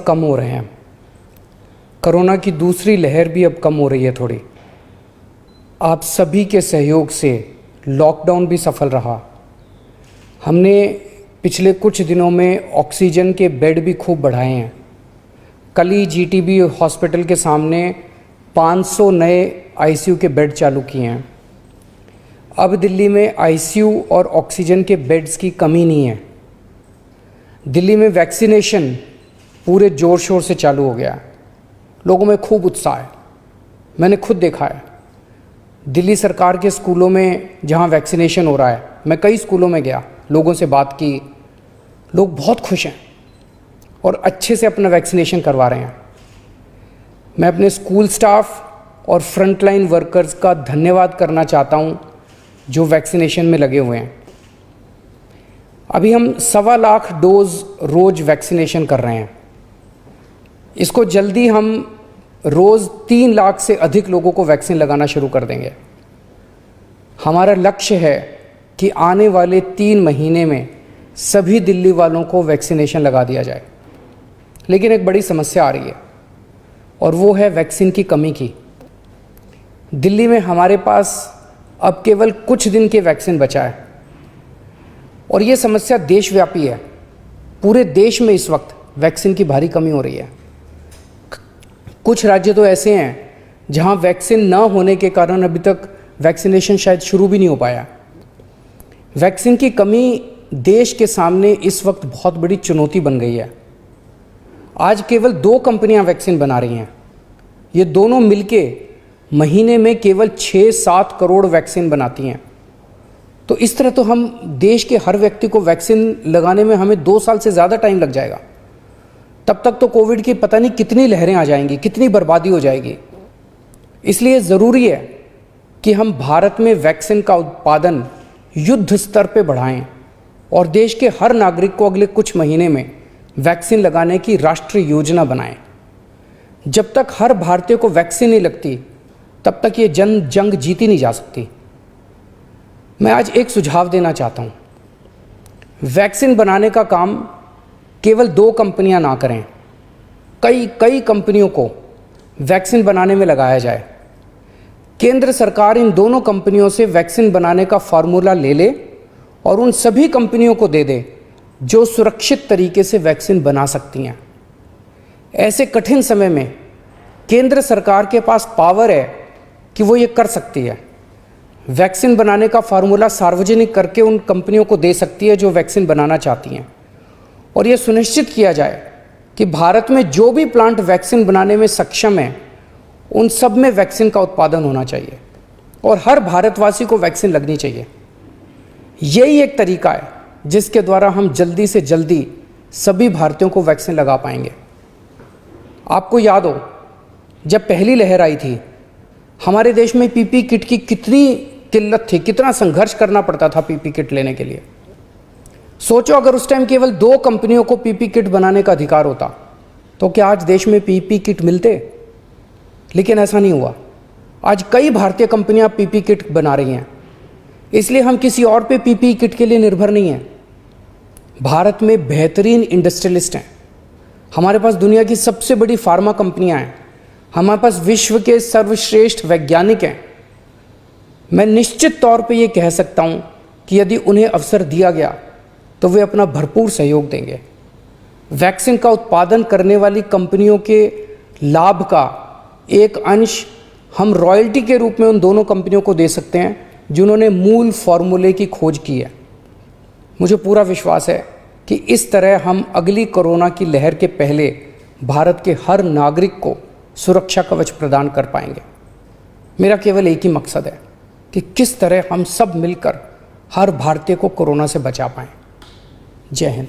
अब कम हो रहे हैं। कोरोना की दूसरी लहर भी अब कम हो रही है थोड़ी। आप सभी के सहयोग से लॉकडाउन भी सफल रहा। हमने पिछले कुछ दिनों में ऑक्सीजन के बेड भी खूब बढ़ाए हैं। कल ही जीटीबी हॉस्पिटल के सामने 500 नए आईसीयू के बेड चालू किए हैं। अब दिल्ली में आईसीयू और ऑक्सीजन के बेड्स की कमी नहीं है। दिल्ली में वैक्सीनेशन पूरे ज़ोर शोर से चालू हो गया है। लोगों में खूब उत्साह है, मैंने खुद देखा है। दिल्ली सरकार के स्कूलों में जहां वैक्सीनेशन हो रहा है, मैं कई स्कूलों में गया, लोगों से बात की, लोग बहुत खुश हैं और अच्छे से अपना वैक्सीनेशन करवा रहे हैं। मैं अपने स्कूल स्टाफ और फ्रंटलाइन वर्कर्स का धन्यवाद करना चाहता हूं जो वैक्सीनेशन में लगे हुए हैं। अभी हम 1.25 लाख डोज रोज़ वैक्सीनेशन कर रहे हैं। इसको जल्दी हम रोज़ 3 लाख से अधिक लोगों को वैक्सीन लगाना शुरू कर देंगे। हमारा लक्ष्य है कि आने वाले 3 महीने में सभी दिल्ली वालों को वैक्सीनेशन लगा दिया जाए। लेकिन एक बड़ी समस्या आ रही है और वो है वैक्सीन की कमी की। दिल्ली में हमारे पास अब केवल कुछ दिन के वैक्सीन बचा है और ये समस्या देशव्यापी है। पूरे देश में इस वक्त वैक्सीन की भारी कमी हो रही है। कुछ राज्य तो ऐसे हैं जहां वैक्सीन न होने के कारण अभी तक वैक्सीनेशन शायद शुरू भी नहीं हो पाया। वैक्सीन की कमी देश के सामने इस वक्त बहुत बड़ी चुनौती बन गई है। आज केवल 2 कंपनियां वैक्सीन बना रही हैं। ये दोनों मिलके महीने में केवल 6-7 करोड़ वैक्सीन बनाती हैं। तो इस तरह तो हम देश के हर व्यक्ति को वैक्सीन लगाने में हमें 2 साल से ज़्यादा टाइम लग जाएगा। तब तक तो कोविड की पता नहीं कितनी लहरें आ जाएंगी, कितनी बर्बादी हो जाएगी। इसलिए ज़रूरी है कि हम भारत में वैक्सीन का उत्पादन युद्ध स्तर पे बढ़ाएं और देश के हर नागरिक को अगले कुछ महीने में वैक्सीन लगाने की राष्ट्रीय योजना बनाएं। जब तक हर भारतीय को वैक्सीन नहीं लगती, तब तक ये जंग जीती नहीं जा सकती। मैं आज एक सुझाव देना चाहता हूँ। वैक्सीन बनाने का काम केवल 2 कंपनियां ना करें, कई कंपनियों को वैक्सीन बनाने में लगाया जाए। केंद्र सरकार इन दोनों कंपनियों से वैक्सीन बनाने का फार्मूला ले ले और उन सभी कंपनियों को दे दे जो सुरक्षित तरीके से वैक्सीन बना सकती हैं। ऐसे कठिन समय में केंद्र सरकार के पास पावर है कि वो ये कर सकती है। वैक्सीन बनाने का फार्मूला सार्वजनिक करके उन कंपनियों को दे सकती है जो वैक्सीन बनाना चाहती हैं और ये सुनिश्चित किया जाए कि भारत में जो भी प्लांट वैक्सीन बनाने में सक्षम है, उन सब में वैक्सीन का उत्पादन होना चाहिए और हर भारतवासी को वैक्सीन लगनी चाहिए। यही एक तरीका है जिसके द्वारा हम जल्दी से जल्दी सभी भारतीयों को वैक्सीन लगा पाएंगे। आपको याद हो, जब पहली लहर आई थी, हमारे देश में पीपी किट की कितनी किल्लत थी, कितना संघर्ष करना पड़ता था पीपी किट लेने के लिए। सोचो अगर उस टाइम केवल 2 कंपनियों को पीपी किट बनाने का अधिकार होता तो क्या आज देश में पीपी किट मिलते? लेकिन ऐसा नहीं हुआ। आज कई भारतीय कंपनियां पीपी किट बना रही हैं। इसलिए हम किसी और पे पीपी किट के लिए निर्भर नहीं हैं। भारत में बेहतरीन इंडस्ट्रियलिस्ट हैं। हमारे पास दुनिया की सबसे बड़ी फार्मा कंपनियां हैं। हमारे पास विश्व के सर्वश्रेष्ठ वैज्ञानिक हैं। मैं निश्चित तौर पे ये कह सकता हूँ कि यदि उन्हें अवसर दिया गया तो वे अपना भरपूर सहयोग देंगे। वैक्सीन का उत्पादन करने वाली कंपनियों के लाभ का एक अंश हम रॉयल्टी के रूप में उन दोनों कंपनियों को दे सकते हैं जिन्होंने मूल फॉर्मूले की खोज की है। मुझे पूरा विश्वास है कि इस तरह हम अगली कोरोना की लहर के पहले भारत के हर नागरिक को सुरक्षा कवच प्रदान कर पाएंगे। मेरा केवल एक ही मकसद है कि किस तरह हम सब मिलकर हर भारतीय को कोरोना से बचा पाएं। जय हिंद।